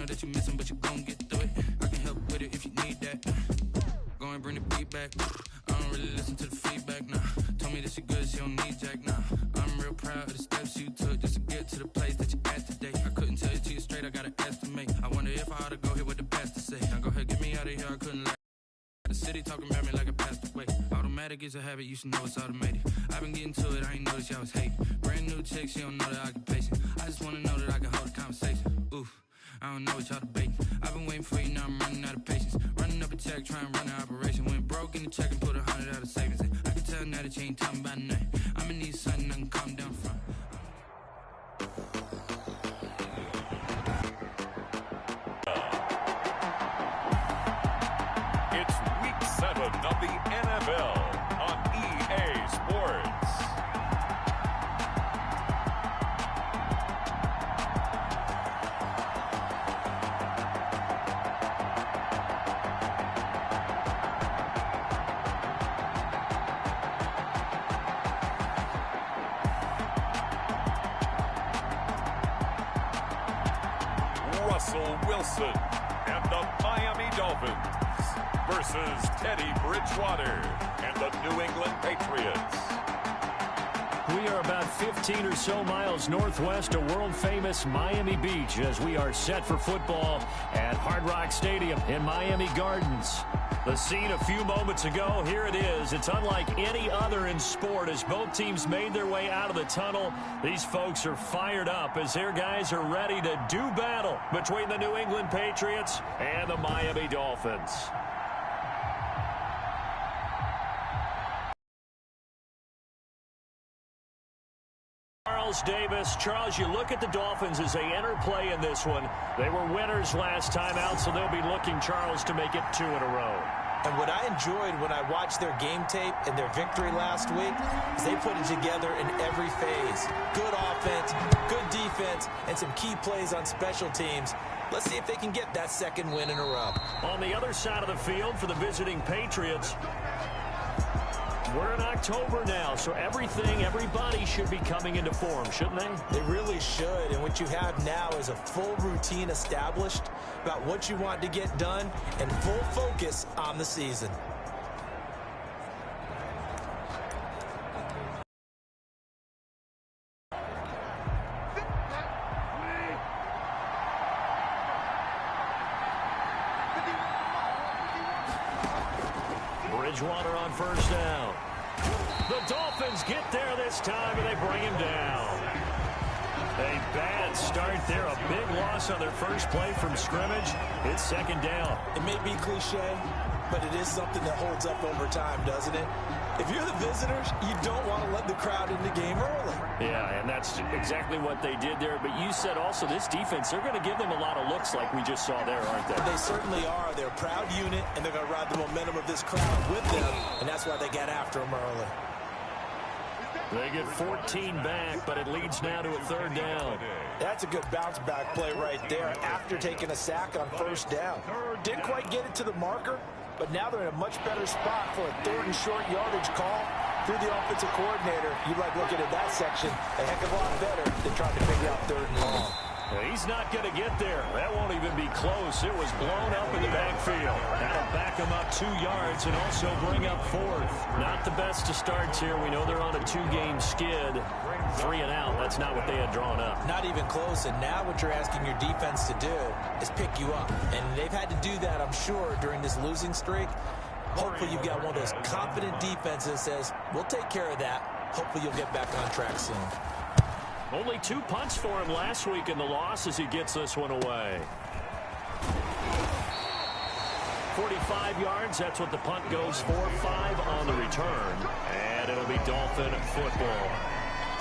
that you missing, but you gon' get through it. I can help with it if you need that. Go and bring the beat back. I don't really listen to the feedback, nah. Told me that she good, she don't need jack, nah. I'm real proud of the steps you took just to get to the place that you at today. I couldn't tell you to you straight, I gotta estimate. I wonder if I ought to go here with the best to say. Now go ahead, get me out of here, I couldn't lie. The city talking about me like a passed away. Automatic is a habit, you should know it's automated. I've been getting to it, I ain't noticed y'all was hating. Brand new chick, she don't know the occupation. I just wanna know that I can hold a conversation. Oof, I don't know what y'all debating. I've been waiting for you, now I'm running out of patience. Running up a check, trying to run an operation. Went broke in the check and put 100 out of savings. I can tell now that you ain't talking about nothing. I'ma need something I can calm down from. It's week 7 of the NFL on EA Sports. Russell Wilson and the Miami Dolphins versus Teddy Bridgewater and the New England Patriots. We are about 15 or so miles northwest of world-famous Miami Beach as we are set for football at Hard Rock Stadium in Miami Gardens. The scene a few moments ago, here it is. It's unlike any other in sport as both teams made their way out of the tunnel. These folks are fired up as their guys are ready to do battle between the New England Patriots and the Miami Dolphins. Charles Davis. Charles, you look at the Dolphins as they enter play in this one. They were winners last time out, so they'll be looking, Charles, to make it 2 in a row. And what I enjoyed when I watched their game tape and their victory last week is they put it together in every phase. Good offense, good defense, and some key plays on special teams. Let's see if they can get that second win in a row. On the other side of the field for the visiting Patriots, we're in October now, so everybody should be coming into form, shouldn't they? They really should, and what you have now is a full routine established about what you want to get done and full focus on the season. Bridgewater on first down. The Dolphins get there this time, and they bring him down. A bad start there. A big loss on their first play from scrimmage. It's second down. It may be cliche, but it is something that holds up over time, doesn't it? If you're the visitors, you don't want to let the crowd in the game early. Yeah, and that's exactly what they did there. But you said also this defense, they're going to give them a lot of looks like we just saw there, aren't they? They certainly are. They're a proud unit, and they're going to ride the momentum of this crowd with them, and that's why they got after them early. They get 14 back, but it leads now to a third down. That's a good bounce-back play right there after taking a sack on first down. Didn't quite get it to the marker, but now they're in a much better spot for a third and short yardage call. Through the offensive coordinator, you like looking at that section a heck of a lot better than trying to figure out third and long. He's not going to get there. That won't even be close. It was blown up in the backfield. That'll back him up 2 yards and also bring up fourth. Not the best of starts here. We know they're on a 2-game skid. 3 and out. That's not what they had drawn up. Not even close. And now what you're asking your defense to do is pick you up. And they've had to do that, I'm sure, during this losing streak. Hopefully you've got one of those confident defenses that says, we'll take care of that. Hopefully you'll get back on track soon. Only 2 punts for him last week in the loss as he gets this one away. 45 yards, that's what the punt goes for. 5 on the return. And it'll be Dolphin football.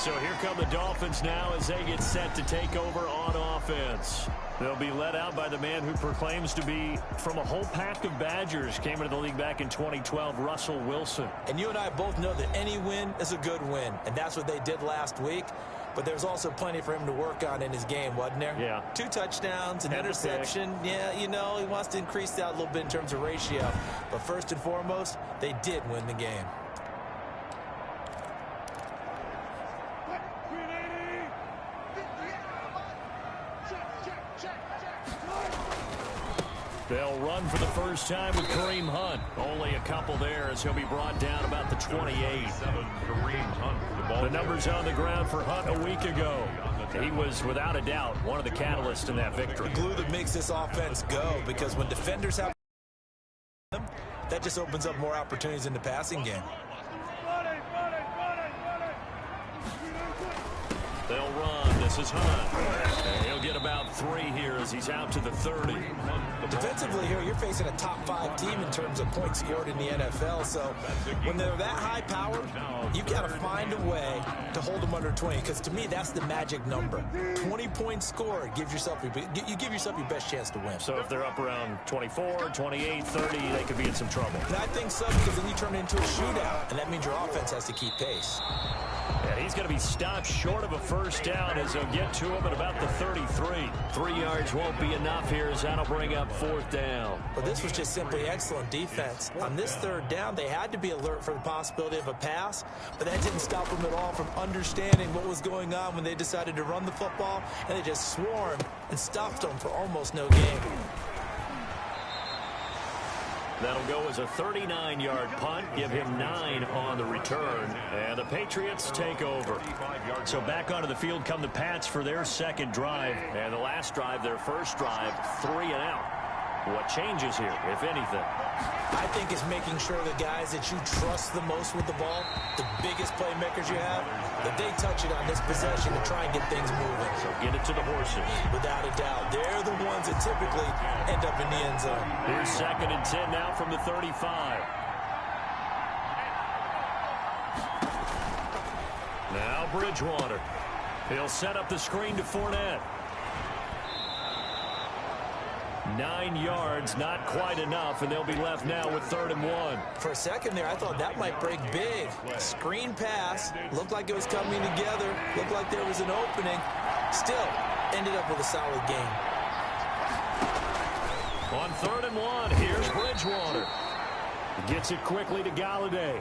So here come the Dolphins now as they get set to take over on offense. They'll be led out by the man who proclaims to be from a whole pack of Badgers. Came into the league back in 2012, Russell Wilson. And you and I both know that any win is a good win. And that's what they did last week. But there's also plenty for him to work on in his game, wasn't there? Yeah. 2 touchdowns, an interception. Yeah, you know, he wants to increase that a little bit in terms of ratio. But first and foremost, they did win the game. They'll run for the first time with Kareem Hunt. Only a couple there as he'll be brought down about the 28. The numbers on the ground for Hunt a week ago. He was, without a doubt, one of the catalysts in that victory. The glue that makes this offense go, because when defenders have them, that just opens up more opportunities in the passing game. They'll run. This is Hunt. And he'll get about 3 here as he's out to the 30. Defensively here, you're facing a top-5 team in terms of points scored in the NFL. So when they're that high powered, you've got to find a way to hold them under 20. Because to me, that's the magic number. 20 points scored gives yourself you give yourself your best chance to win. So if they're up around 24, 28, 30, they could be in some trouble. And I think so, because then you turn it into a shootout, and that means your offense has to keep pace. And he's going to be stopped short of a first down as they'll get to him at about the 33. 3 yards won't be enough here as that'll bring up 4th down. Well, this was just simply excellent defense. On this 3rd down, they had to be alert for the possibility of a pass, but that didn't stop them at all from understanding what was going on when they decided to run the football, and they just swarmed and stuffed them for almost no gain. That'll go as a 39-yard punt, give him 9 on the return, and the Patriots take over. So back onto the field come the Pats for their second drive, and the last drive, their first drive, 3 and out. What changes here, if anything? I think it's making sure the guys that you trust the most with the ball, the biggest playmakers you have, that they touch it on this possession to try and get things moving. So get it to the horses. Without a doubt. They're the ones that typically end up in the end zone. Here's 2nd and 10 now from the 35. Now Bridgewater. He'll set up the screen to Fournette. 9 yards, not quite enough, and they'll be left now with 3rd and 1. For a second there, I thought that might break big. Screen pass, looked like it was coming together, looked like there was an opening. Still, ended up with a solid game. On 3rd and 1, here's Bridgewater. He gets it quickly to Galladay.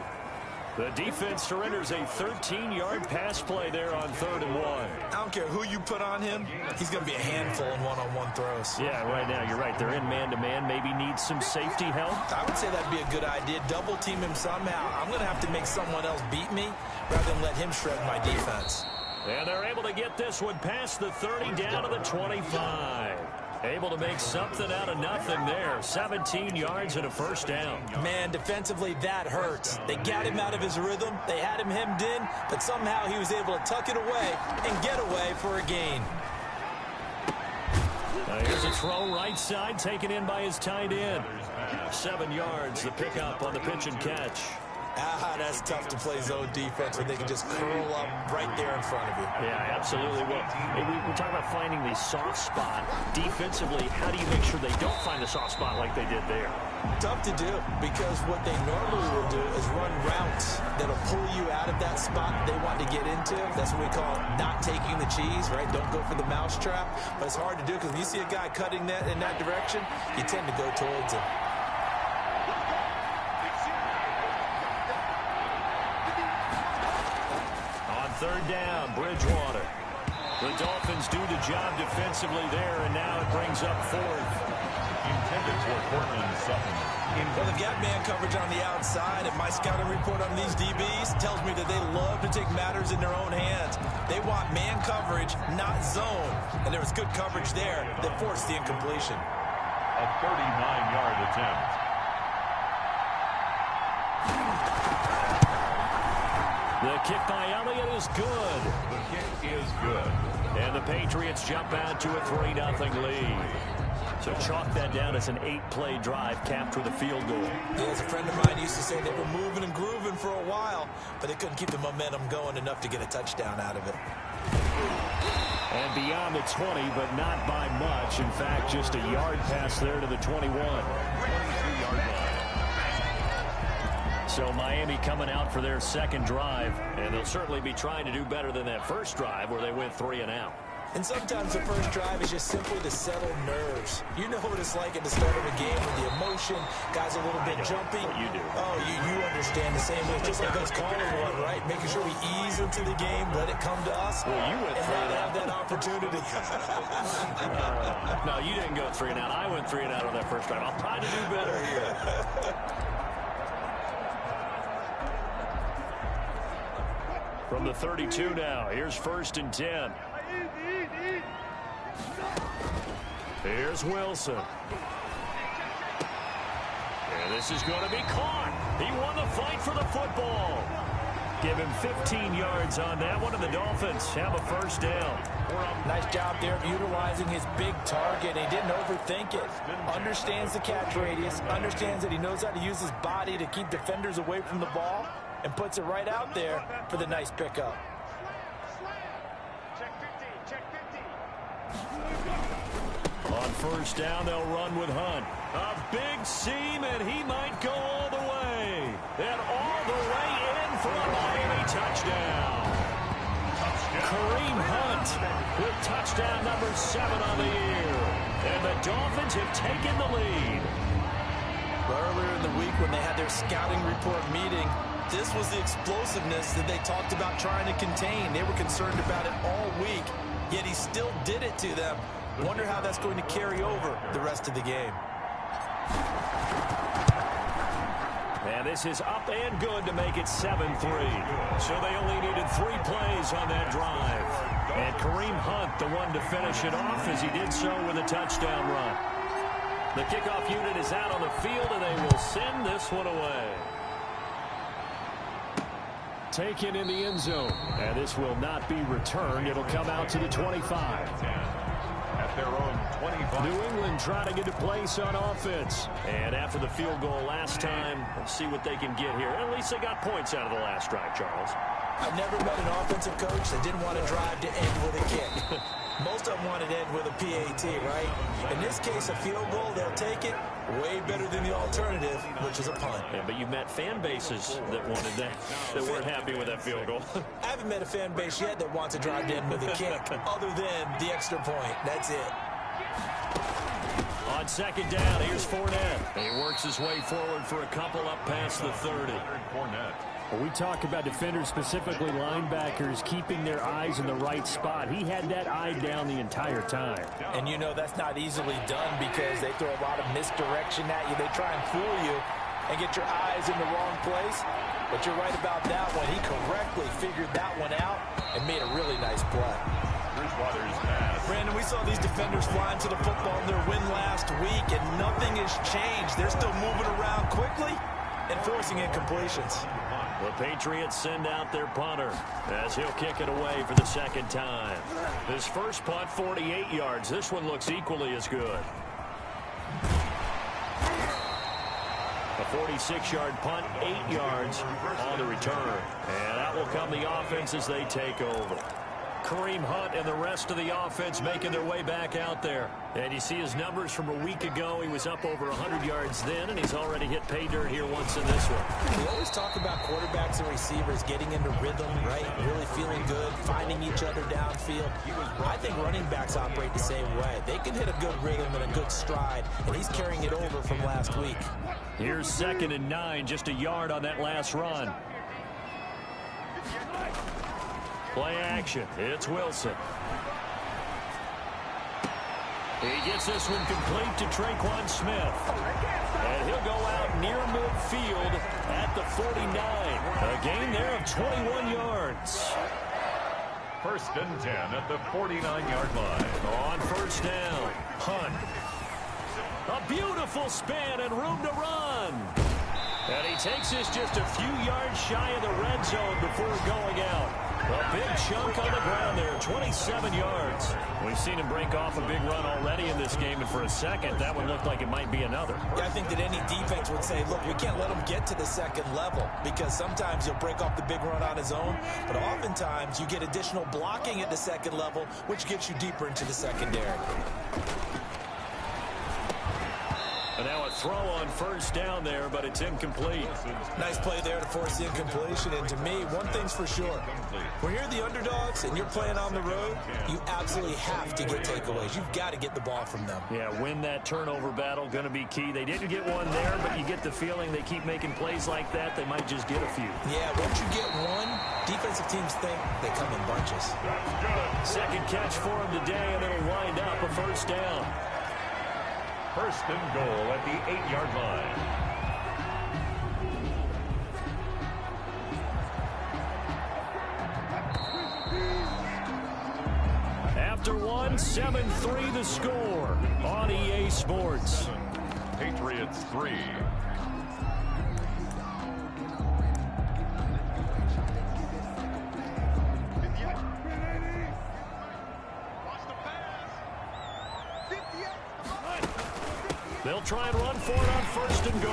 The defense surrenders a 13-yard pass play there on 3rd and 1. I don't care who you put on him, he's going to be a handful in one-on-one throws. Yeah, right now, you're right. They're in man-to-man, maybe needs some safety help. I would say that'd be a good idea. Double team him somehow. I'm going to have to make someone else beat me rather than let him shred my defense. And they're able to get this one past the 30 down to the 25. Able to make something out of nothing there. 17 yards and a first down. Man, defensively, that hurts. They got him out of his rhythm. They had him hemmed in, but somehow he was able to tuck it away and get away for a gain. Now here's a throw right side, taken in by his tight end. 7 yards, the pickup on the pitch and catch. That's tough to play zone defense when they can just curl up right there in front of you. Yeah, absolutely. Well, we talk about finding the soft spot. Defensively, how do you make sure they don't find the soft spot like they did there? Tough to do, because what they normally will do is run routes that'll pull you out of that spot they want to get into. That's what we call not taking the cheese, right? Don't go for the mousetrap. But it's hard to do because when you see a guy cutting that in that direction, you tend to go towards him. On 3rd down, Bridgewater. The Dolphins do the job defensively there, and now it brings up 4th. Intended for Cortland Sutton. Well, they've got man coverage on the outside, and my scouting report on these DBs tells me that they love to take matters in their own hands. They want man coverage, not zone. And there was good coverage there that forced the incompletion. A 39-yard attempt. The kick by Elliott is good. The kick is good. And the Patriots jump out to a 3-0 lead. So chalk that down as an 8-play drive capped with a field goal. Yeah, as a friend of mine used to say, they were moving and grooving for a while, but they couldn't keep the momentum going enough to get a touchdown out of it. And beyond the 20, but not by much. In fact, just a yard pass there to the 21. 22-yard line. So Miami coming out for their second drive, and they'll certainly be trying to do better than that first drive where they went 3 and out. And sometimes the first drive is just simply to settle nerves. You know what it's like at the start of a game with the emotion, guys a little bit jumpy. You do. Oh, you understand the same way. It's just like us calling one, right? Making sure we ease into the game, let it come to us. Well, you went and 3 not and have out. that opportunity. No, you didn't go 3 and out. I went 3 and out on that first drive. I'll try to do better here. From the 32 now, here's 1st and 10. Here's Wilson. And this is going to be caught. He won the fight for the football. Give him 15 yards on that one, and the Dolphins have a 1st down. Nice job there of utilizing his big target. He didn't overthink it. Understands the catch radius. Understands that he knows how to use his body to keep defenders away from the ball. And puts it right out there for the nice pickup. On 1st down, they'll run with Hunt. A big seam, and he might go all the way. And all the way in for a Miami touchdown. Kareem Hunt with touchdown number 7 on the year. And the Dolphins have taken the lead. Earlier in the week when they had their scouting report meeting, this was the explosiveness that they talked about trying to contain. They were concerned about it all week, yet he still did it to them. Wonder how that's going to carry over the rest of the game. And this is up and good to make it 7-3. So they only needed 3 plays on that drive. And Kareem Hunt, the one to finish it off, as he did so with a touchdown run. The kickoff unit is out on the field, and they will send this one away. Taken in the end zone. And this will not be returned. It'll come out to the 25. At their own 25. New England trying to get a place on offense. And after the field goal last time, let's see what they can get here. At least they got points out of the last drive, Charles. I've never met an offensive coach that didn't want to drive to end with a kick. Most of them wanted to end with a PAT, right? In this case, a field goal, they'll take it. Way better than the alternative, which is a punt. Yeah, but you met fan bases that wanted that, that weren't happy with that field goal. I haven't met a fan base yet that wants to drive to end with a kick, other than the extra point. That's it. On 2nd down, here's Fournette. He works his way forward for a couple up past the 30. Fournette. When we talk about defenders, specifically linebackers, keeping their eyes in the right spot, he had that eye down the entire time. And you know that's not easily done because they throw a lot of misdirection at you. They try and fool you and get your eyes in the wrong place. But you're right about that one. He correctly figured that one out and made a really nice play. Bridgewater's pass. Brandon, we saw these defenders flying to the football in their win last week, and nothing has changed. They're still moving around quickly and forcing incompletions. The Patriots send out their punter as he'll kick it away for the 2nd time. His first punt, 48 yards. This one looks equally as good. A 46-yard punt, 8 yards on the return. And that will come the offense as they take over. Kareem Hunt and the rest of the offense making their way back out there. And you see his numbers from a week ago. He was up over 100 yards then, and he's already hit pay dirt here once in this one. We always talk about quarterbacks and receivers getting into rhythm, right? Really feeling good, finding each other downfield. I think running backs operate the same way. They can hit a good rhythm and a good stride, and he's carrying it over from last week. Here's 2nd and 9, just a yard on that last run. Play action. It's Wilson. He gets this one complete to Traquan Smith. And he'll go out near midfield at the 49. A gain there of 21 yards. 1st and 10 at the 49-yard line. On 1st down, Hunt. A beautiful spin and room to run. And he takes this just a few yards shy of the red zone before going out. A big chunk on the ground there, 27 yards. We've seen him break off a big run already in this game, and for a second, that one looked like it might be another. Yeah, I think that any defense would say, look, we can't let him get to the 2nd level because sometimes he'll break off the big run on his own, but oftentimes you get additional blocking at the 2nd level, which gets you deeper into the secondary. And now a throw on first down there, but it's incomplete. Nice play there to force the incompletion. And to me, one thing's for sure. When you're the underdogs and you're playing on the road, you absolutely have to get takeaways. You've got to get the ball from them. Yeah, win that turnover battle, going to be key. They didn't get one there, but you get the feeling they keep making plays like that, they might just get a few. Yeah, once you get one, defensive teams think they come in bunches. Second catch for him today, and it'll wind up a first down. First and goal at the 8-yard line. After one, 7-3 the score on EA Sports. Patriots 3. They'll try and run for it on first and goal.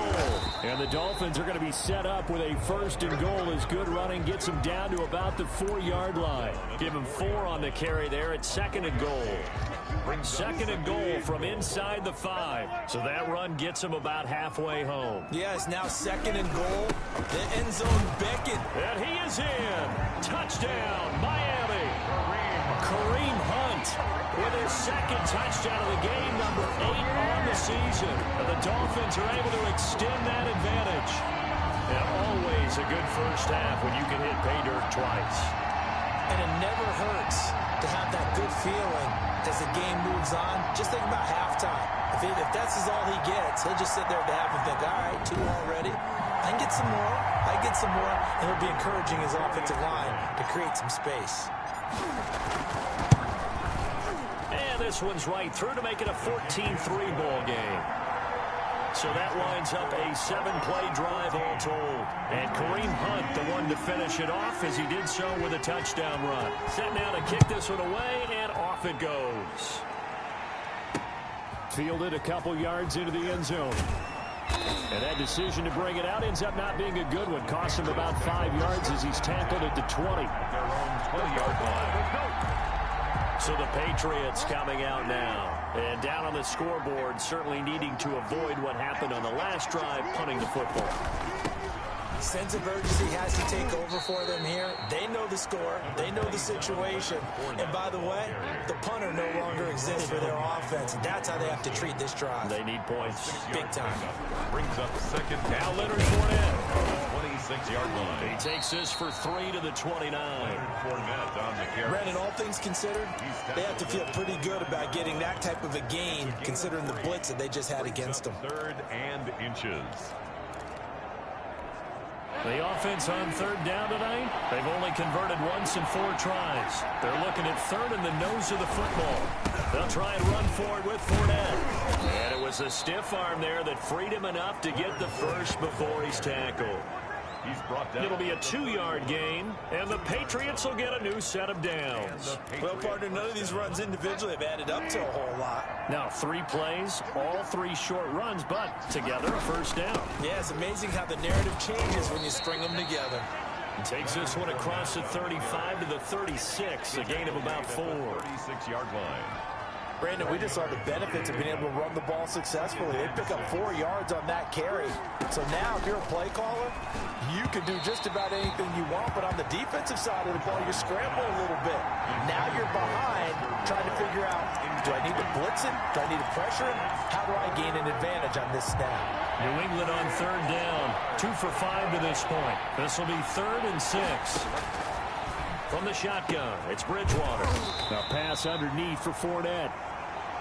And the Dolphins are going to be set up with a first and goal as good running gets them down to about the 4-yard line. Give them 4 on the carry there at second and goal. Second and goal from inside the 5. So that run gets them about halfway home. Yeah, it's now second and goal. The end zone beckon. And he is in. Touchdown, Miami. Kareem Hunt with his second touchdown of the game, number 8 on the season. And the Dolphins are able to extend that advantage. And always a good first half when you can hit pay dirt twice. And it never hurts to have that good feeling as the game moves on. Just think about halftime. If that's all he gets, he'll just sit there at the half and think, all right, 2 already. I can get some more. I get some more. And he'll be encouraging his offensive line to create some space. And this one's right through to make it a 14-3 ball game. So that winds up a 7-play drive all told. And Kareem Hunt, the one to finish it off, as he did so with a touchdown run. Set now to kick this one away, and off it goes. Fielded a couple yards into the end zone. And that decision to bring it out ends up not being a good one. Costs him about 5 yards as he's tackled at the 20. Their own 20-yard line. So the Patriots coming out now. And down on the scoreboard, certainly needing to avoid what happened on the last drive, punting the football. Sense of urgency has to take over for them here. They know the score. They know the situation. And by the way, the punter no longer exists for their offense. And that's how they have to treat this drive. They need points. Big time. Brings up second Now down. Leonard Fournette. 26-yard line. He takes this for 3 to the 29. Fournette on the carry. Brandon, all things considered, they have to feel pretty good about getting that type of a gain, considering the blitz that they just had against them. 3rd and inches. The offense on 3rd down tonight, they've only converted once in 4 tries. They're looking at 3rd in the nose of the football. They'll try and run forward with Fournette. And it was a stiff arm there that freed him enough to get the first before he's tackled. He's brought down. It'll be a 2-yard gain, and the Patriots will get a new set of downs. Well, partner, none of these runs individually have added up to a whole lot. Now 3 plays, all 3 short runs, but together a first down. Yeah, it's amazing how the narrative changes when you string them together. He takes this one across the 35 to the 36, a gain of about 4. 36-yard line. Brandon, we just saw the benefits of being able to run the ball successfully. They pick up 4 yards on that carry. So now, if you're a play caller, you can do just about anything you want, but on the defensive side of the ball, you scramble a little bit. Now you're behind, trying to figure out, do I need to blitz him? Do I need to pressure him? How do I gain an advantage on this snap? New England on 3rd down, 2 for 5 to this point. This will be 3rd and 6. From the shotgun, it's Bridgewater. A pass underneath for Fournette.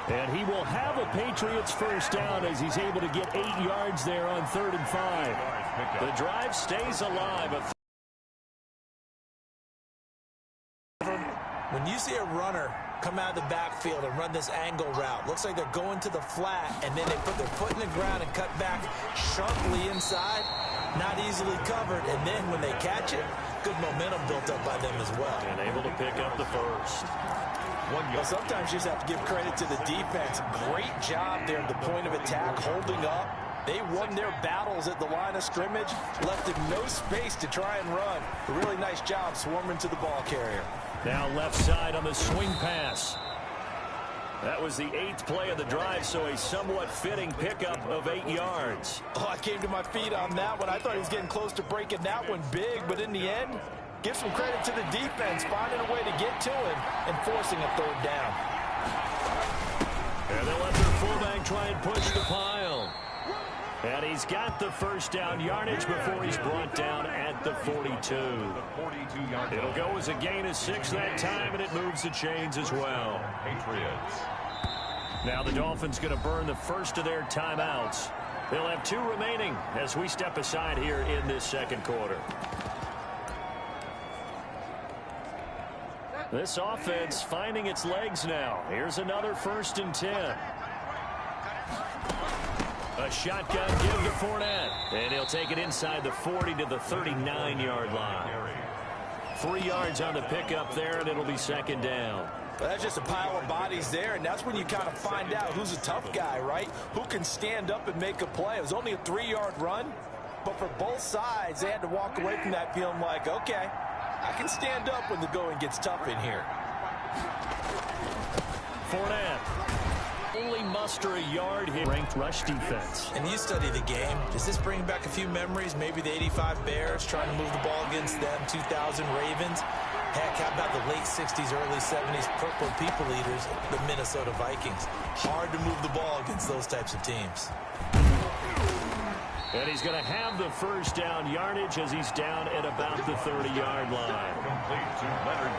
And he will have a Patriots first down as he's able to get 8 yards there on 3rd and 5. The drive stays alive. When you see a runner come out of the backfield and run this angle route, looks like they're going to the flat, and then they put their foot in the ground and cut back sharply inside, not easily covered, and then when they catch it, good momentum built up by them as well. And able to pick up the first. Well, sometimes you just have to give credit to the defense. Great job there at the point of attack, holding up. They won their battles at the line of scrimmage, left them no space to try and run. A really nice job swarming to the ball carrier. Now left side on the swing pass. That was the 8th play of the drive, so a somewhat fitting pickup of 8 yards. Oh, I came to my feet on that one. I thought he was getting close to breaking that one big, but in the end, give some credit to the defense, finding a way to get to him and forcing a third down. And they'll let their fullback try and push the pile. And he's got the first down yardage before he's brought down at the 42. It'll go as a gain of 6 that time, and it moves the chains as well. Patriots. Now the Dolphins going to burn the first of their timeouts. They'll have 2 remaining as we step aside here in this second quarter. This offense finding its legs now. Here's another 1st and 10. A shotgun give to Fournette. And he'll take it inside the 40 to the 39-yard line. 3 yards on the pickup there, and it'll be second down. Well, that's just a pile of bodies there, and that's when you kind of find out who's a tough guy, right? Who can stand up and make a play. It was only a 3-yard run, but for both sides, they had to walk away from that feeling like, okay, I can stand up when the going gets tough in here. Fournette only muster a yard hit. Ranked rush defense. And you study the game. Does this bring back a few memories? Maybe the 85 Bears trying to move the ball against them, 2000 Ravens. Heck, how about the late 60s, early 70s Purple People Eaters, the Minnesota Vikings? Hard to move the ball against those types of teams. And he's going to have the first down yardage as he's down at about the 30-yard line.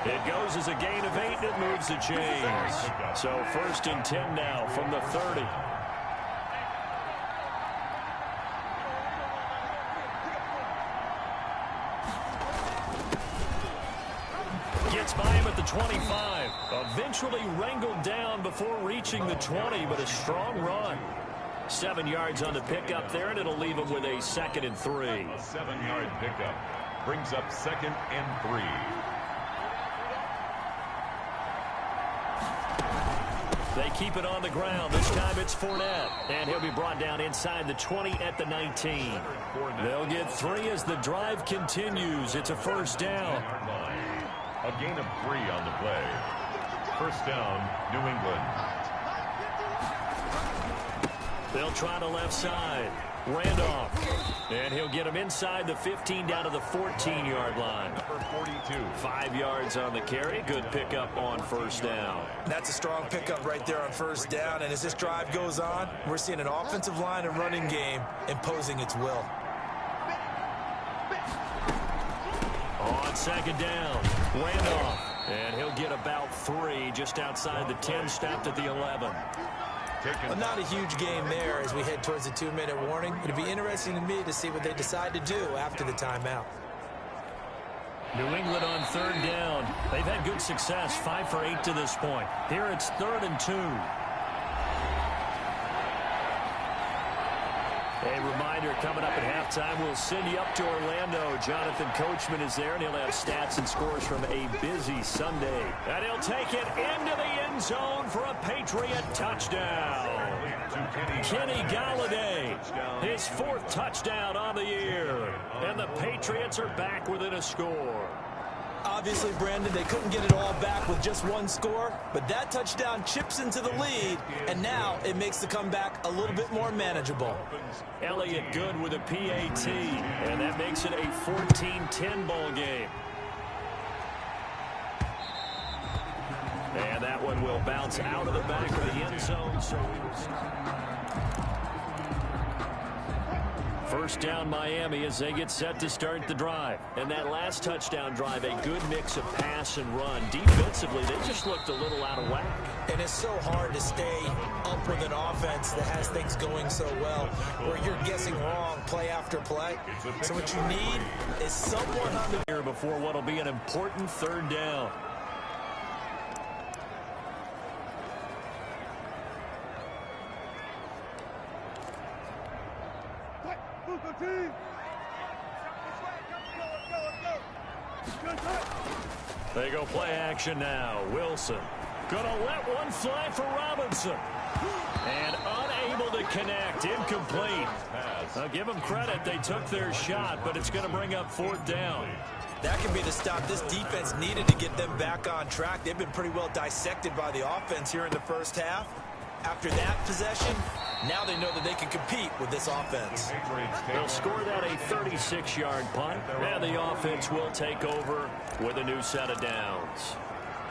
It goes as a gain of 8, and it moves the chains. So 1st and 10 now from the 30. Gets by him at the 25. Eventually wrangled down before reaching the 20, but a strong run. 7 yards on the pickup there, and it'll leave him with a 2nd and 3. A 7-yard pickup brings up 2nd and 3. They keep it on the ground. This time it's Fournette, and he'll be brought down inside the 20 at the 19. They'll get 3 as the drive continues. It's a 1st down. A gain of 3 on the play. 1st down, New England. They'll try the left side. Randolph. And he'll get him inside the 15 down to the 14-yard line. Number 42. 5 yards on the carry. Good pickup on 1st down. That's a strong pickup right there on 1st down. And as this drive goes on, we're seeing an offensive line and running game imposing its will. On 2nd down, Randolph. And he'll get about 3 just outside the 10, stopped at the 11. Well, not a huge game there as we head towards the 2-minute warning. It'll be interesting to me to see what they decide to do after the timeout. New England on 3rd down. They've had good success, 5 for 8 to this point. Here it's 3rd and 2. A reminder, coming up at halftime, we'll send you up to Orlando. Jonathan Coachman is there, and he'll have stats and scores from a busy Sunday. And he'll take it into the end zone for a Patriot touchdown. Kenny Galladay, his 4th touchdown on the year. And the Patriots are back within a score. Obviously, Brandon, they couldn't get it all back with just 1 score, but that touchdown chips into the lead, and now it makes the comeback a little bit more manageable. Elliott good with a PAT, and that makes it a 14-10 ball game. And that one will bounce out of the back of the end zone, so we will start. 1st down Miami as they get set to start the drive. And that last touchdown drive, a good mix of pass and run. Defensively, they just looked a little out of whack. And it's so hard to stay up with an offense that has things going so well, where you're guessing wrong play after play. So what you need is someone on the here before what will be an important 3rd down. They go play action now. Wilson gonna let one fly for Robinson. And unable to connect. Incomplete. I'll give them credit. They took their shot, but it's going to bring up 4th down. That could be the stop this defense needed to get them back on track. They've been pretty well dissected by the offense here in the first half. After that possession, now they know that they can compete with this offense. They'll score that a 36-yard punt, and the offense will take over with a new set of downs.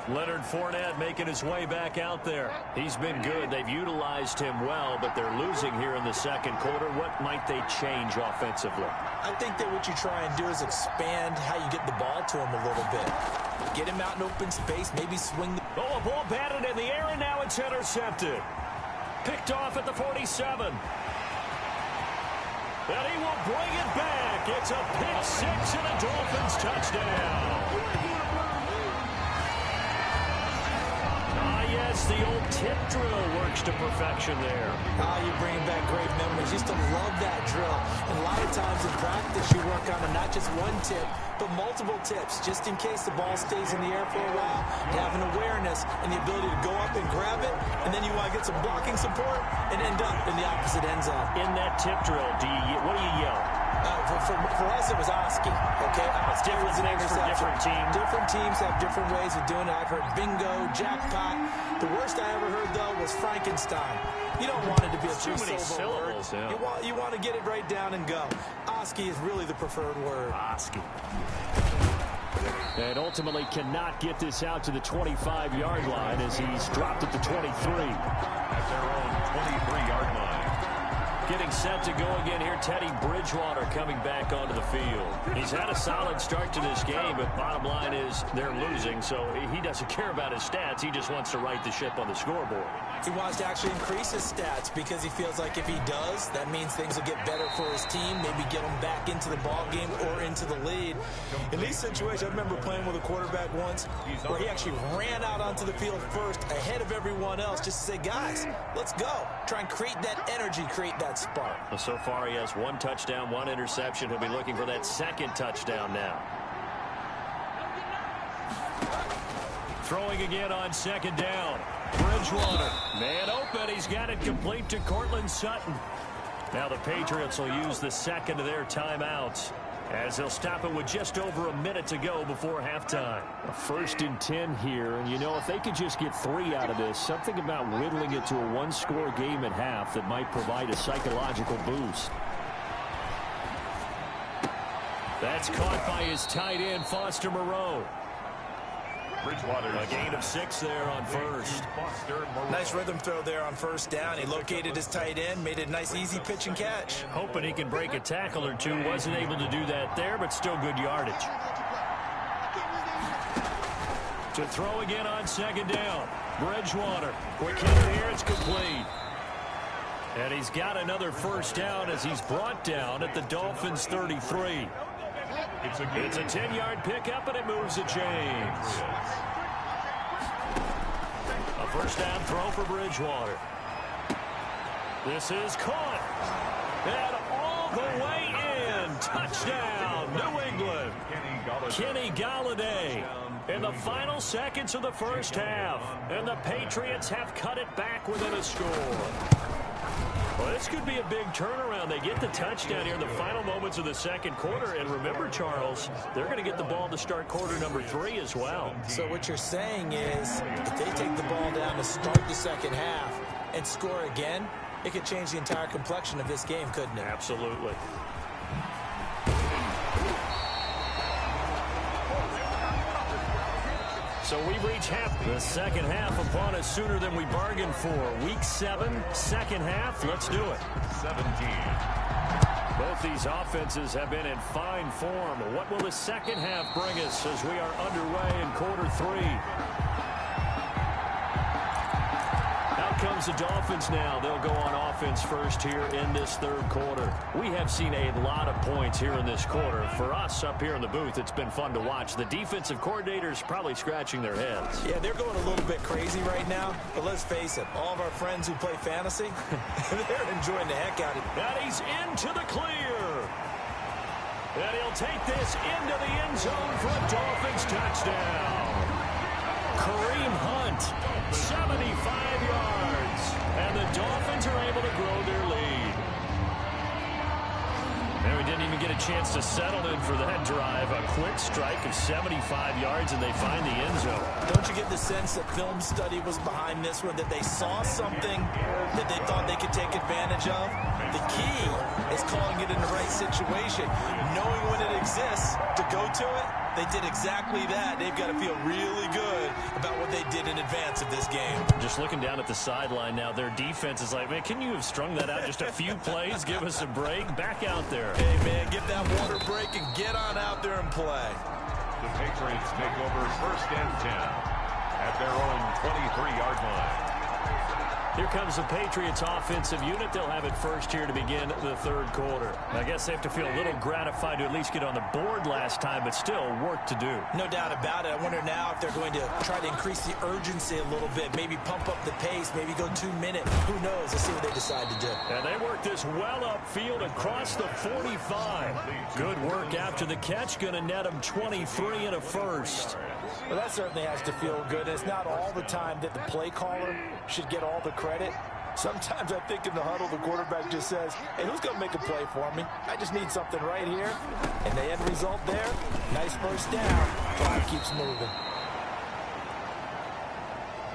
Leonard Fournette making his way back out there. He's been good. They've utilized him well, but they're losing here in the second quarter. What might they change offensively? I think that what you try and do is expand how you get the ball to him a little bit. Get him out in open space, maybe swing the... Oh, a ball batted in the air, and now it's intercepted. Picked off at the 47. And he will bring it back. It's a pick six and a Dolphins touchdown. Yes, the old tip drill works to perfection there. You're bringing back great memories. Used to love that drill. And a lot of times in practice, you work on not just one tip, but multiple tips, just in case the ball stays in the air for a while. Have an awareness and the ability to go up and grab it, and then you want to get some blocking support and end up in the opposite end zone. In that tip drill, what do you yell? For us, it was Oski. Okay, different things for different teams. Different teams have different ways of doing it. I've heard bingo, jackpot. The worst I ever heard, though, was Frankenstein. You don't want it to be a too many syllables. Yeah. You want to get it right down and go. Oski is really the preferred word. Oski. And ultimately cannot get this out to the 25-yard line as he's dropped at the 23. At their own 23-yard line. Getting set to go again here, Teddy Bridgewater coming back onto the field. He's had a solid start to this game, but bottom line is they're losing, so he doesn't care about his stats. He just wants to right the ship on the scoreboard. He wants to actually increase his stats because he feels like if he does, that means things will get better for his team, maybe get him back into the ball game or into the lead. In these situations, I remember playing with a quarterback once where he actually ran out onto the field first ahead of everyone else just to say, guys, let's go. Try and create that energy, create that spark. Well, so far he has one touchdown, one interception. He'll be looking for that second touchdown now. Throwing again on second down. Bridgewater, man open. He's got it complete to Cortland Sutton. Now the Patriots will use the second of their timeouts as they'll stop it with just over a minute to go before halftime. A 1st and 10 here, and you know, if they could just get 3 out of this, something about whittling it to a one-score game at half that might provide a psychological boost. That's caught by his tight end, Foster Moreau. Bridgewater, a gain of 6 there on first. Nice rhythm throw there on first down. He located his tight end, made it a nice easy pitch and catch. Hoping he can break a tackle or two. Wasn't able to do that there, but still good yardage. To throw again on second down. Bridgewater. Quick hitter here. It's complete. And he's got another first down as he's brought down at the Dolphins' 33. It's a 10-yard pickup, and it moves the chains. A first down throw for Bridgewater. This is caught. And all the way in. Touchdown, New England. Kenny Golladay in the final seconds of the first half. And the Patriots have cut it back within a score. Well, this could be a big turnaround. They get the touchdown here in the final moments of the second quarter. And remember, Charles, they're going to get the ball to start quarter number 3 as well. So what you're saying is if they take the ball down to start the second half and score again, it could change the entire complexion of this game, couldn't it? Absolutely. So we reach half. The second half upon us sooner than we bargained for. Week 7, second half. Let's do it. 17. Both these offenses have been in fine form. What will the second half bring us as we are underway in quarter 3? Out comes the Dolphins now. They'll go on offense first here in this third quarter. We have seen a lot of points here in this quarter. For us up here in the booth, it's been fun to watch. The defensive coordinators probably scratching their heads. Yeah, they're going a little bit crazy right now. But let's face it, all of our friends who play fantasy, they're enjoying the heck out of it. And he's into the clear. And he'll take this into the end zone for a Dolphins touchdown. Kareem Hunt, 75 yards. And the Dolphins are able to grow their lead. And we didn't didn't even get a chance to settle in for that drive. A quick strike of 75 yards, and they find the end zone. Don't you get the sense that film study was behind this one, that they saw something that they thought they could take advantage of? The key is calling it in the right situation, knowing when it exists to go to it. They did exactly that. They've got to feel really good about what they did in advance of this game. Just looking down at the sideline now, their defense is like, man, can you have strung that out just a few plays? Give us a break. Back out there. Hey, man, get that water break and get on out there and play. The Patriots take over 1st and 10 at their own 23-yard line. Here comes the Patriots offensive unit. They'll have it first here to begin the third quarter. I guess they have to feel a little gratified to at least get on the board last time, but still work to do. No doubt about it. I wonder now if they're going to try to increase the urgency a little bit, maybe pump up the pace, maybe go 2 minute. Who knows? Let's see what they decide to do. And they work this well upfield across the 45. Good work after the catch. Going to net them 23 and a first. Well, that certainly has to feel good. It's not all the time that the play caller should get all the credit. Sometimes I think in the huddle, the quarterback just says, hey, who's going to make a play for me? I just need something right here. And the end result there, nice first down. Clock keeps moving.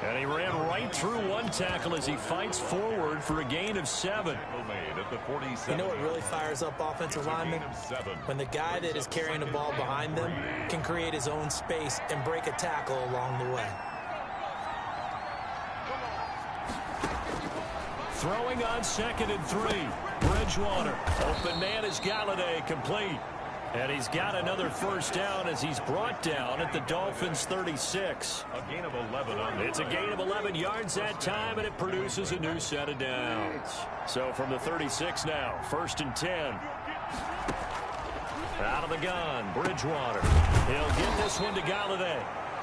And he ran right through one tackle as he fights forward for a gain of 7. You know what really fires up offensive linemen? When the guy that is carrying the ball behind them can create his own space and break a tackle along the way. Throwing on 2nd and 3. Bridgewater. Open man is Galladay, complete. And he's got another first down as he's brought down at the Dolphins' 36. A gain of 11 on the It's a gain of 11 yards that time, and it produces a new set of downs. So from the 36 now, 1st and 10. Out of the gun, Bridgewater. He'll get this one to Galladay.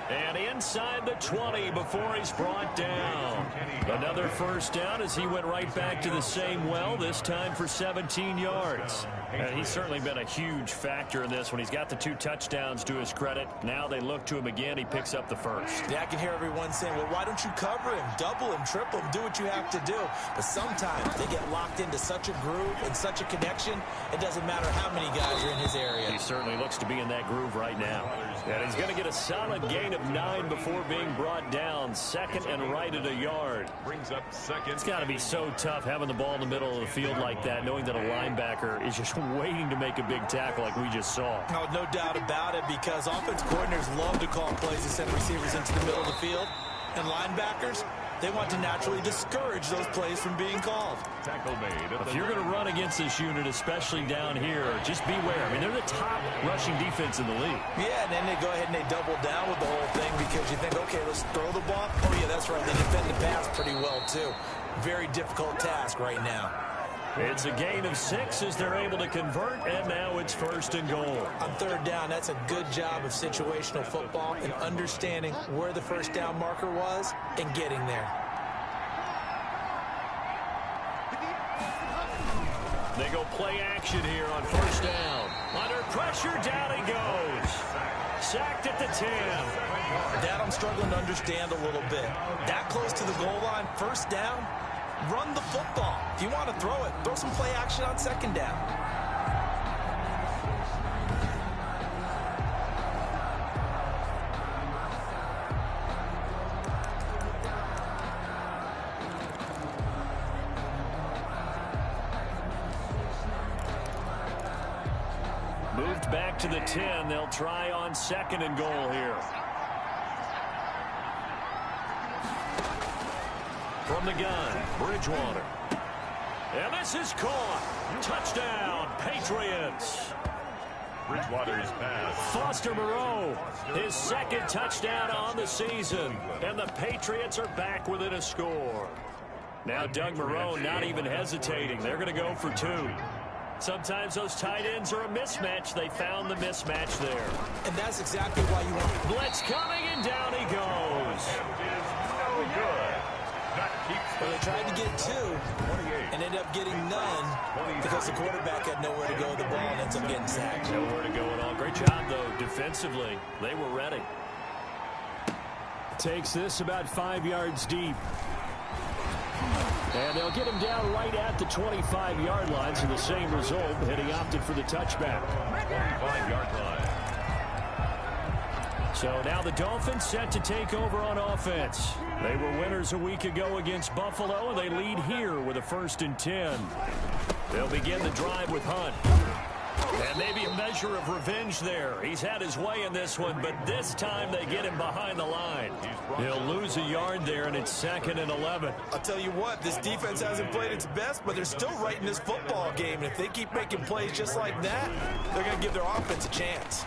And inside the 20 before he's brought down. Another first down as he went right back to the same well, this time for 17 yards. And he's certainly been a huge factor in this when he's got the 2 touchdowns to his credit. Now they look to him again. He picks up the first. Yeah, I can hear everyone saying, well, why don't you cover him, double him, triple him, do what you have to do. But sometimes they get locked into such a groove and such a connection, it doesn't matter how many guys are in his area. He certainly looks to be in that groove right now. And he's going to get a solid gain of 9 before being brought down. 2nd and right at a yard. brings up 2nd. It's got to be so tough having the ball in the middle of the field like that, knowing that a linebacker is just waiting to make a big tackle like we just saw. Oh, no doubt about it, because offense coordinators love to call plays to send receivers into the middle of the field. And linebackers, they want to naturally discourage those plays from being called. Tackle made. If you're going to run against this unit, especially down here, just beware. I mean, they're the top rushing defense in the league. Yeah, and then they go ahead and they double down with the whole thing because you think, okay, let's throw the ball. Oh, yeah, that's right. They defend the pass pretty well, too. Very difficult task right now. It's a gain of 6 as they're able to convert, and now it's 1st and goal. On 3rd down, that's a good job of situational football and understanding where the first down marker was and getting there. They go play action here on 1st down. Under pressure, down he goes. Sacked at the 10. That I'm struggling to understand a little bit. That close to the goal line, 1st down, run the football. If you want to throw it, throw some play action on 2nd down. Moved back to the 10. They'll try on 2nd and goal here. From the gun, Bridgewater. And this is caught. Touchdown, Patriots. Bridgewater's pass. Foster Moreau, his 2nd touchdown on the season. And the Patriots are back within a score. Now Doug Moreau not even hesitating. They're going to go for 2. Sometimes those tight ends are a mismatch. They found the mismatch there. And that's exactly why you want Blitz coming, and down he goes. No good. That keeps Well, they tried to get 2 and ended up getting none because the quarterback had nowhere to go with the ball and ends up getting sacked. Nowhere to go at all. Great job, though, defensively. They were ready. Takes this about 5 yards deep. And they'll get him down right at the 25-yard line, so the same result, and he opted for the touchback. 25-yard line. So now the Dolphins set to take over on offense. They were winners a week ago against Buffalo, and they lead here with a 1st and 10. They'll begin the drive with Hunt. And maybe a measure of revenge there. He's had his way in this one, but this time they get him behind the line. He'll lose a yard there, and it's 2nd and 11. I'll tell you what, this defense hasn't played its best, but they're still right in this football game. And if they keep making plays just like that, they're going to give their offense a chance.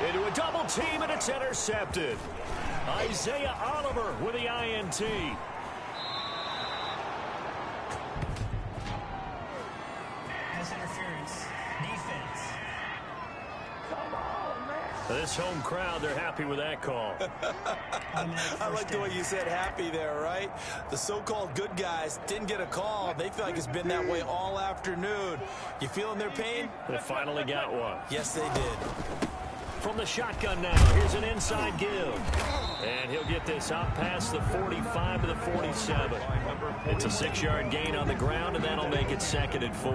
Into a double team, and it's intercepted. Isaiah Oliver with the INT. Interference. Defense. This home crowd, they're happy with that call. I like the way you said happy there, right? The so-called good guys didn't get a call. They feel like it's been that way all afternoon. You feeling their pain? They finally got one. Yes, they did. From the shotgun now, here's an inside give. And he'll get this out past the 45 to the 47. It's a 6-yard gain on the ground, and that'll make it 2nd and 4.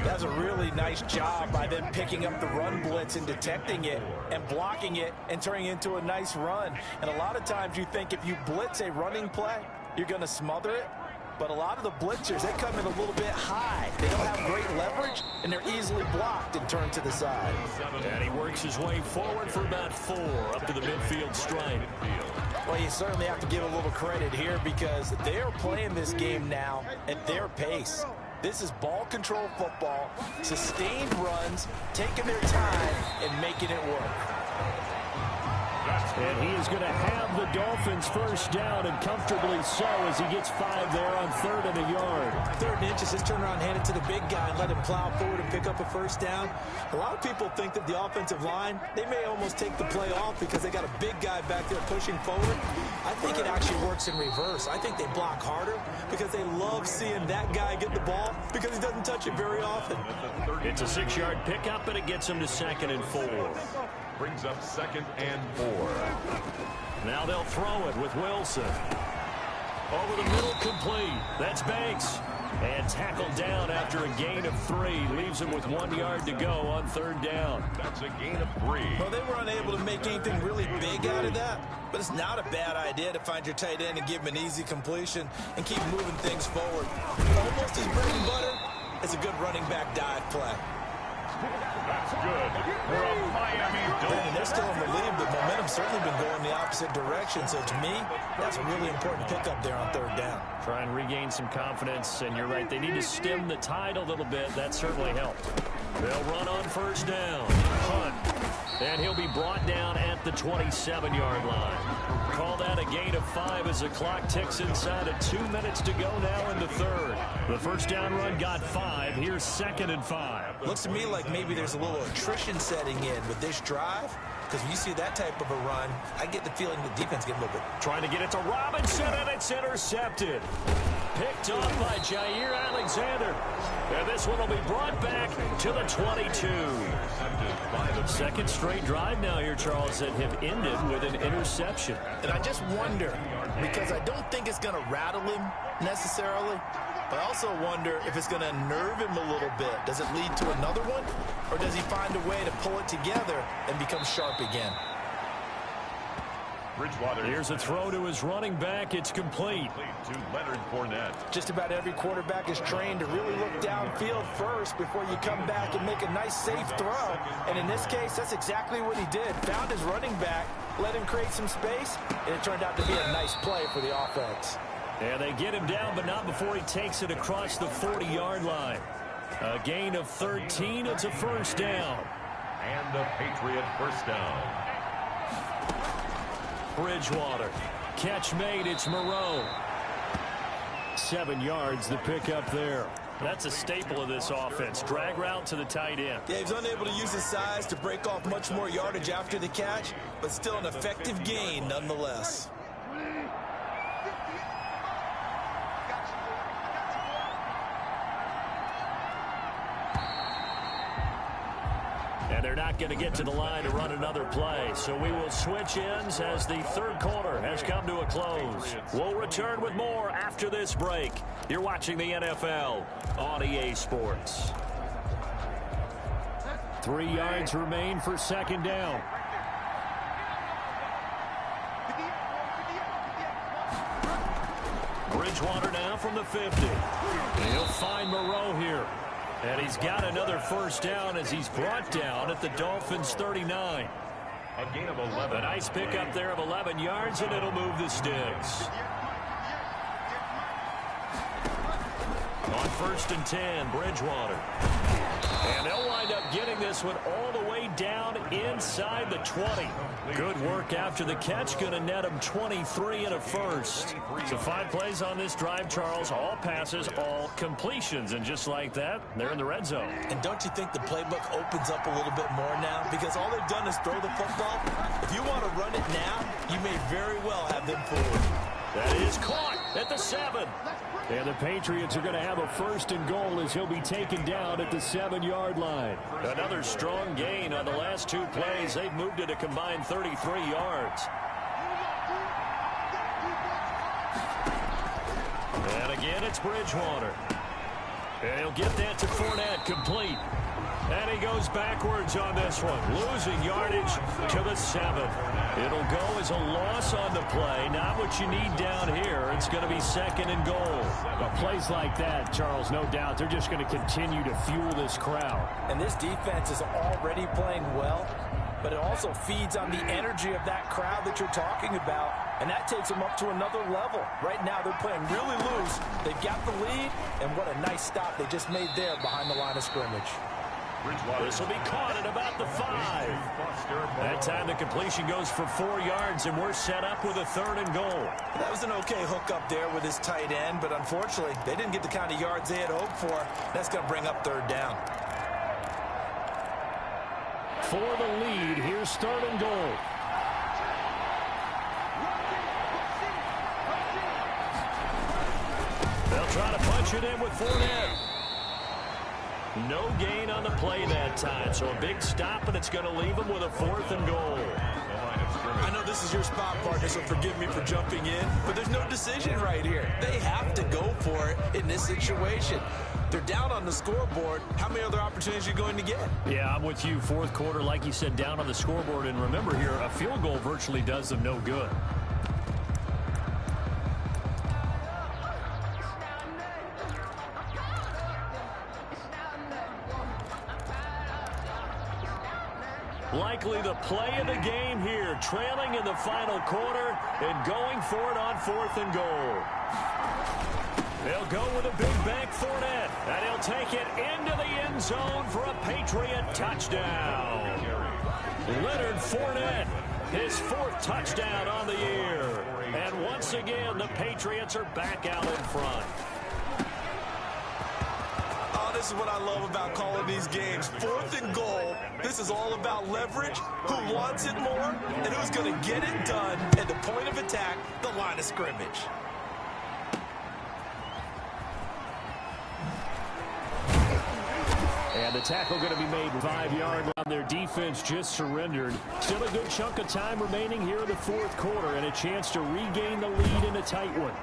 That's a really nice job by them picking up the run blitz and detecting it and blocking it and turning it into a nice run. And a lot of times you think if you blitz a running play, you're going to smother it. But a lot of the blitzers, they come in a little bit high. They don't have great leverage, and they're easily blocked and turned to the side. And he works his way forward for about 4 up to the midfield stripe. Well, you certainly have to give a little credit here because they're playing this game now at their pace. This is ball control football, sustained runs, taking their time, and making it work. And he is going to have the Dolphins 1st down, and comfortably so, as he gets 5 there on 3rd and a yard. 3rd and inches, just turn around, hand it to the big guy, and let him plow forward and pick up a 1st down. A lot of people think that the offensive line, they may almost take the play off because they got a big guy back there pushing forward. I think it actually works in reverse. I think they block harder because they love seeing that guy get the ball because he doesn't touch it very often. It's a 6-yard pickup, and it gets him to 2nd and 4. Brings up 2nd and 4. Now they'll throw it with Wilson. Over the middle, complete. That's Banks. And tackled down after a gain of 3. Leaves him with 1 yard to go on 3rd down. That's a gain of 3. Well, they were unable to make anything really big out of that, but it's not a bad idea to find your tight end and give him an easy completion and keep moving things forward. Almost as bread and butter as a good running back dive play. That's good for a Miami Dolphins. And they're still in the lead, but momentum's certainly been going the opposite direction. So to me, that's a really important pickup there on 3rd down. Try and regain some confidence, and you're right. They need to stem the tide a little bit. That certainly helped. They'll run on 1st down. Hunt. And he'll be brought down at the 27-yard line. Call that a gain of 5 as the clock ticks inside of 2 minutes to go now in the 3rd. The 1st down run got 5. Here's 2nd and 5. Looks to me like maybe there's a little attrition setting in with this drive. Because when you see that type of a run, I get the feeling the defense get a little bit. Trying to get it to Robinson, and it's intercepted. Picked off by Jair Alexander. And this one will be brought back to the 22. 2nd straight drive now here, Charles, that have ended with an interception. And I just wonder, because I don't think it's going to rattle him necessarily, but I also wonder if it's going to unnerve him a little bit. Does it lead to another one? Or does he find a way to pull it together and become sharp again? Bridgewater. Here's a throw to his running back. It's complete. To Leonard Fournette. Just about every quarterback is trained to really look downfield first before you come back and make a nice, safe throw. And in this case, that's exactly what he did. Found his running back, let him create some space, and it turned out to be a nice play for the offense. And they get him down, but not before he takes it across the 40-yard line. A gain of 13. It's a 1st down. And the Patriot 1st down. Bridgewater. Catch made. It's Moreau. 7 yards, the pickup there. That's a staple of this offense. Drag route to the tight end. Yeah, he's unable to use his size to break off much more yardage after the catch, but still an effective gain nonetheless. And they're not going to get to the line to run another play. So we will switch ends as the third quarter has come to a close. We'll return with more after this break. You're watching the NFL on EA Sports. 3 yards remain for second down. Bridgewater now from the 50. He'll find Moreau here. And he's got another first down as he's brought down at the Dolphins' 39. A gain of 11. A nice pickup there of 11 yards, and it'll move the sticks. On 1st and 10, Bridgewater. And they'll wind up getting this one all the way down inside the 20. Good work after the catch. Going to net them 23 and a first. So 5 plays on this drive, Charles. All passes, all completions. And just like that, they're in the red zone. And don't you think the playbook opens up a little bit more now? Because all they've done is throw the football. If you want to run it now, you may very well have them fooled. That is caught at the 7. And the Patriots are going to have a 1st and goal as he'll be taken down at the 7-yard line. Another strong gain on the last 2 plays. They've moved it a combined 33 yards. And again, it's Bridgewater. And he'll get that to Fournette, complete. And he goes backwards on this one, losing yardage to the 7. It'll go as a loss on the play, not what you need down here. It's going to be 2nd and goal. Well, plays like that, Charles, no doubt, they're just going to continue to fuel this crowd. And this defense is already playing well, but it also feeds on the energy of that crowd that you're talking about, and that takes them up to another level. Right now, they're playing really loose. They've got the lead, and what a nice stop they just made there behind the line of scrimmage. This will be caught at about the 5. That time the completion goes for 4 yards, and we're set up with a 3rd and goal. That was an okay hook up there with his tight end, but unfortunately, they didn't get the kind of yards they had hoped for. That's going to bring up 3rd down. For the lead, here's 3rd and goal. They'll try to punch it in with Fournette. No gain on the play that time, so a big stop, and it's going to leave them with a 4th and goal. I know this is your spot, partner, so forgive me for jumping in, but there's no decision right here. They have to go for it in this situation. They're down on the scoreboard. How many other opportunities are you going to get? Yeah, I'm with you. 4th quarter, like you said, down on the scoreboard. And remember here, a field goal virtually does them no good. Likely the play of the game here, trailing in the final quarter and going for it on 4th and goal. They'll go with a big bank Fournette, and he'll take it into the end zone for a Patriot touchdown. Leonard Fournette, his 4th touchdown on the year. And once again, the Patriots are back out in front. This is what I love about calling these games. 4th and goal. This is all about leverage, who wants it more, and who's going to get it done at the point of attack, the line of scrimmage. And the tackle going to be made 5-yard line. Their defense just surrendered. Still a good chunk of time remaining here in the 4th quarter, and a chance to regain the lead in a tight one.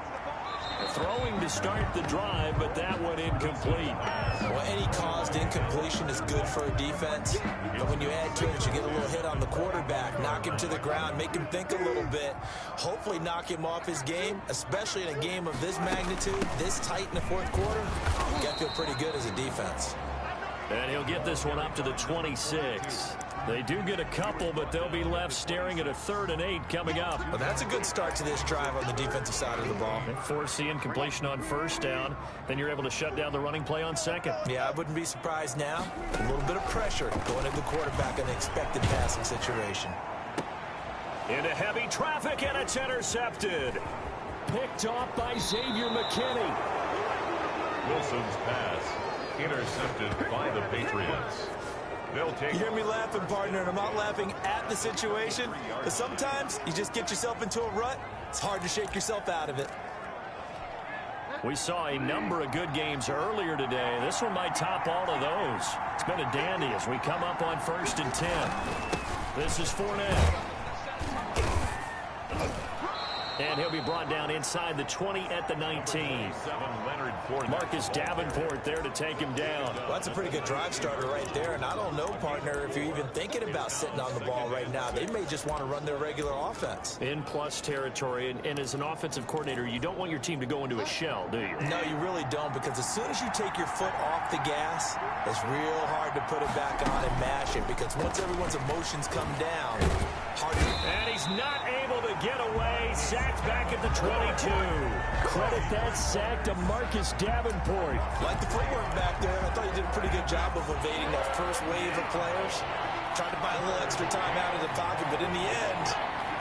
Throwing to start the drive, but that one incomplete. Well, any caused incompletion is good for a defense, but when you add to it, you get a little hit on the quarterback, knock him to the ground, make him think a little bit, hopefully knock him off his game, especially in a game of this magnitude, this tight in the 4th quarter. You got to feel pretty good as a defense. And he'll get this one up to the 26. They do get a couple, but they'll be left staring at a 3rd and 8 coming up. Well, that's a good start to this drive on the defensive side of the ball. Force the incompletion on 1st down. Then you're able to shut down the running play on 2nd. Yeah, I wouldn't be surprised now. A little bit of pressure going at the quarterback in an expected passing situation. Into heavy traffic, and it's intercepted. Picked off by Xavier McKinney. Wilson's pass intercepted by the Patriots. They'll take. You hear me laughing, partner, and I'm not laughing at the situation, but sometimes you just get yourself into a rut. It's hard to shake yourself out of it. We saw a number of good games earlier today. This one might top all of those. It's been a dandy as we come up on 1st and 10. This is Fournette. And he'll be brought down inside the 20 at the 19. Marcus Davenport there to take him down. Well, that's a pretty good drive starter right there. And I don't know, partner, if you're even thinking about sitting on the ball right now. They may just want to run their regular offense. In plus territory. And as an offensive coordinator, you don't want your team to go into a shell, do you? No, you really don't, because as soon as you take your foot off the gas, it's real hard to put it back on and mash it, because once everyone's emotions come down, hard to... And he's not able to get away. Sacked back at the 22. Credit that sack to Marcus Davenport. Like the footwork back there, I thought he did a pretty good job of evading that first wave of players. Tried to buy a little extra time out of the pocket, but in the end,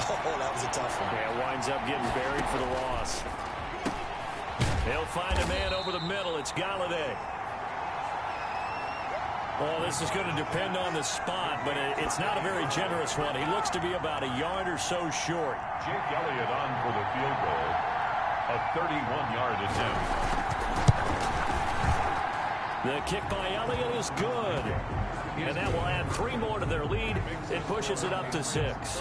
oh, that was a tough one. Yeah, winds up getting buried for the loss. They'll find a man over the middle. It's Galladay. Well, this is going to depend on the spot, but it's not a very generous one. He looks to be about a yard or so short. Jake Elliott on for the field goal. A 31-yard attempt. The kick by Elliott is good. And that will add 3 more to their lead. It pushes it up to 6.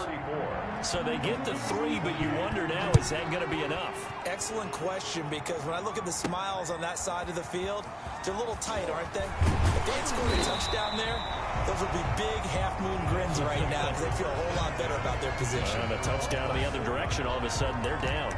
So they get the 3, but you wonder now, is that going to be enough? Excellent question, because when I look at the smiles on that side of the field, they're a little tight, aren't they? If they had scored a touchdown there, those would be big half-moon grins right now, because they feel a whole lot better about their position. And a touchdown in the other direction, all of a sudden they're down.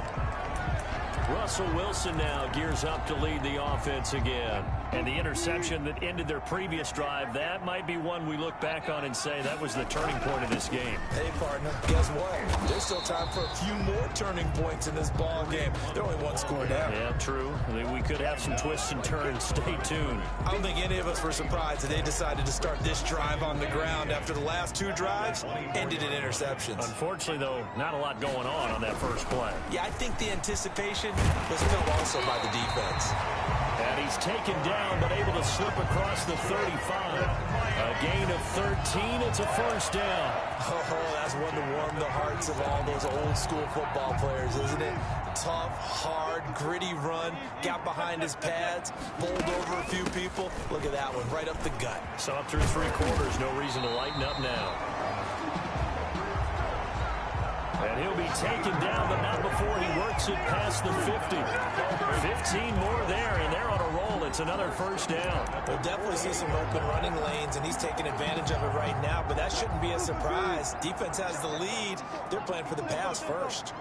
Russell Wilson now gears up to lead the offense again. And the interception that ended their previous drive, that might be one we look back on and say that was the turning point of this game. Hey, partner, guess what? There's still time for a few more turning points in this ball game. They're only one score down. Yeah, true. We could have some twists and turns. Stay tuned. I don't think any of us were surprised that they decided to start this drive on the ground after the last 2 drives ended in interceptions. Unfortunately, though, not a lot going on that first play. Yeah, I think the anticipation was felt also by the defense. And he's taken down, but able to slip across the 35. A gain of 13. It's a first down. Oh, that's one to warm the hearts of all those old school football players, isn't it? Tough, hard, gritty run. Got behind his pads, bowled over a few people. Look at that one, right up the gut. Saw through 3 quarters. No reason to lighten up now. And he'll be taken down, but not before he works it past the 50. 15 more there, and they're on a roll. It's another first down. We'll definitely see some open running lanes, and he's taking advantage of it right now, but that shouldn't be a surprise. Defense has the lead. They're playing for the pass first.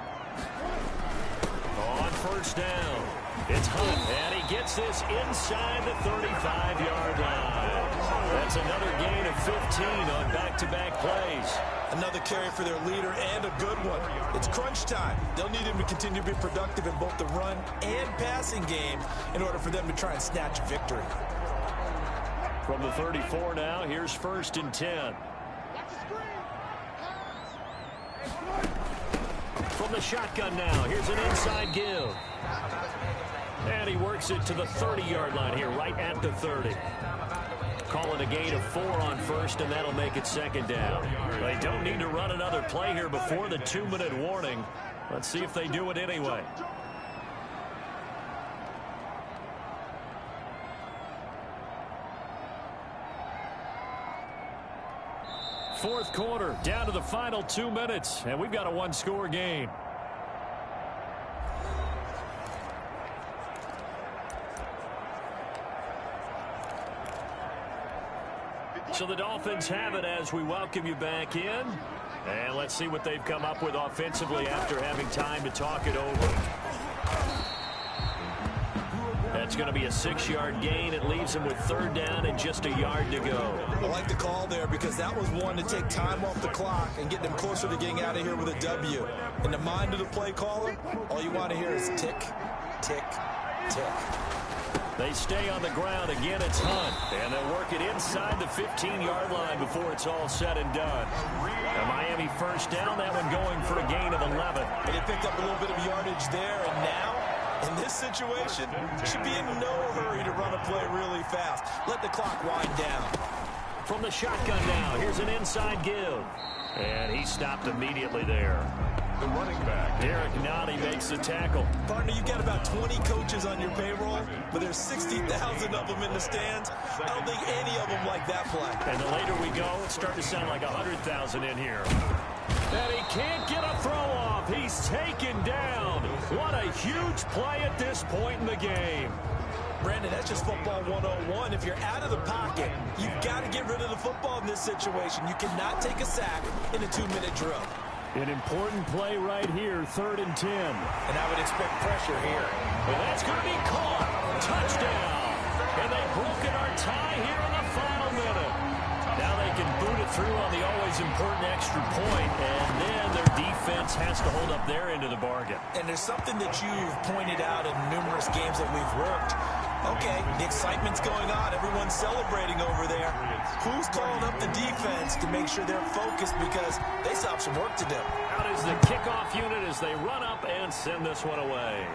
On first down, it's Hunt, and he gets this inside the 35-yard line. That's another gain of 15 on back-to-back plays. Another carry for their leader, and a good one. It's crunch time. They'll need him to continue to be productive in both the run and passing game in order for them to try and snatch a victory. From the 34 now, here's 1st and 10. From the shotgun now, here's an inside give. And he works it to the 30-yard line here, right at the 30. Calling a gain of 4 on first, and that'll make it 2nd down. They don't need to run another play here before the 2-minute warning. Let's see if they do it anyway. Fourth quarter, down to the final 2 minutes, and we've got a 1-score game. So the Dolphins have it as we welcome you back in. And let's see what they've come up with offensively after having time to talk it over. That's going to be a 6-yard gain. It leaves them with 3rd down and just a yard to go. I like the call there because that was one to take time off the clock and get them closer to getting out of here with a W. In the mind of the play caller, all you want to hear is tick, tick, tick. They stay on the ground. Again, it's Hunt. And they'll work it inside the 15-yard line before it's all said and done. A Miami first down, that one going for a gain of 11. And they picked up a little bit of yardage there, and now, in this situation, should be in no hurry to run a play really fast. Let the clock wind down. From the shotgun now, here's an inside give. And he stopped immediately there. the running back. Derek Nottie makes the tackle. Partner, you've got about 20 coaches on your payroll, but there's 60,000 of them in the stands. I don't think any of them like that play. And the later we go, it's starting to sound like 100,000 in here. And he can't get a throw off. He's taken down. What a huge play at this point in the game. Brandon, that's just football 101. If you're out of the pocket, you've got to get rid of the football in this situation. You cannot take a sack in a 2-minute drill. An important play right here, 3rd and 10. And I would expect pressure here. And that's going to be caught. Touchdown. And they've broken our tie here in the final minute. Now they can boot it through on the always important extra point, and then their defense has to hold up their end of the bargain. And there's something that you've pointed out in numerous games that we've worked. Okay, the excitement's going on. Everyone's celebrating over there. Who's calling up the defense to make sure they're focused because they still have some work to do? Out is the kickoff unit as they run up and send this one away.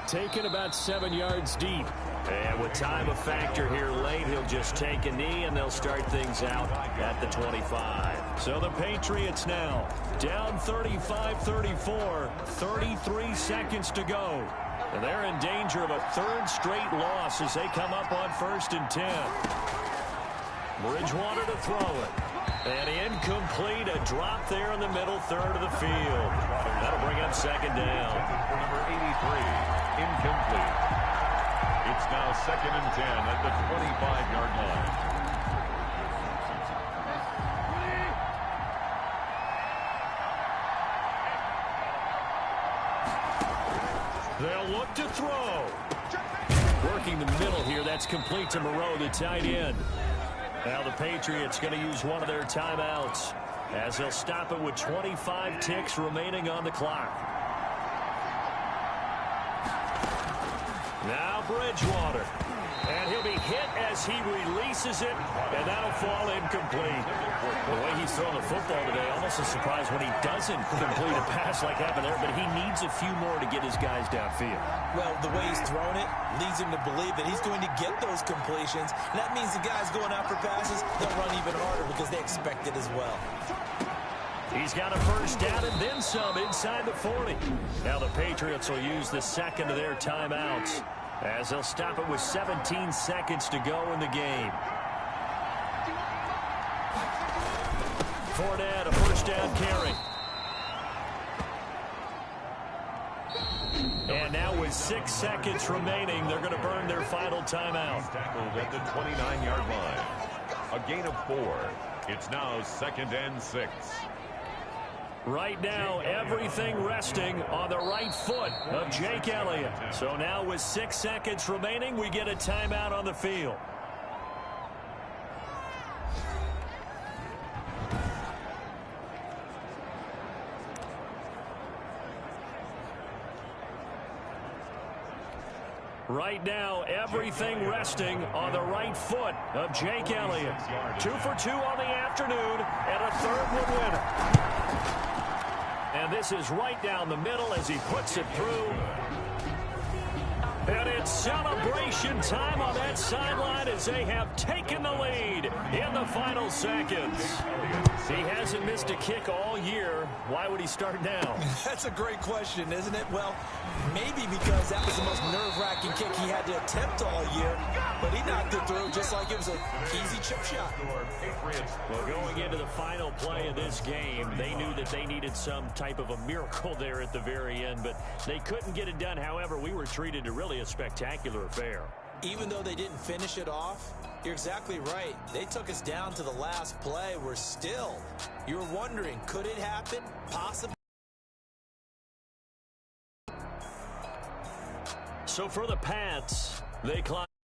Taken about 7 yards deep. And with time a factor here late, he'll just take a knee and they'll start things out at the 25. So the Patriots now down 35-34, 33 seconds to go. And they're in danger of a 3rd straight loss as they come up on 1st and 10. Bridgewater to throw it. And incomplete, a drop there in the middle 3rd of the field. That'll bring up 2nd down. For number 83, incomplete. It's now 2nd and 10 at the 25-yard line. They'll look to throw. Working the middle here, that's complete to Moreau, the tight end. Now the Patriots going to use one of their timeouts as they'll stop it with 25 ticks remaining on the clock. Now Bridgewater. And he'll be hit as he releases it, and that'll fall incomplete. The way he's throwing the football today, almost a surprise when he doesn't complete a pass like happened there, but he needs a few more to get his guys downfield. Well, the way he's thrown it leads him to believe that he's going to get those completions. And that means the guys going out for passes, they'll run even harder because they expect it as well. He's got a 1st down and then some inside the 40. Now the Patriots will use the 2nd of their timeouts as they'll stop it with 17 seconds to go in the game. Fournette, a 1st down carry. And now with 6 seconds remaining, they're going to burn their final timeout. Tackled at the 29-yard line. A gain of 4. It's now 2nd and 6. Right now, everything resting on the right foot of Jake Elliott. So now with 6 seconds remaining, we get a timeout on the field. Right now, everything resting on the right foot of Jake Elliott. 2 for 2 on the afternoon, and a 3rd would win it. And this is right down the middle as he puts it through. And it's celebration time on that sideline as they have taken the lead in the final seconds. He hasn't missed a kick all year. Why would he start now? That's a great question, isn't it? Well, maybe because that was the most nerve-wracking kick he had to attempt all year, but he knocked it through just like it was an easy chip shot. Well, going into the final play of this game, they knew that they needed some type of a miracle there at the very end, but they couldn't get it done. However, we were treated to really a spectacular affair. Even though they didn't finish it off, you're exactly right. They took us down to the last play. We're still, you're wondering, could it happen? Possibly. So for the Pats, they climb.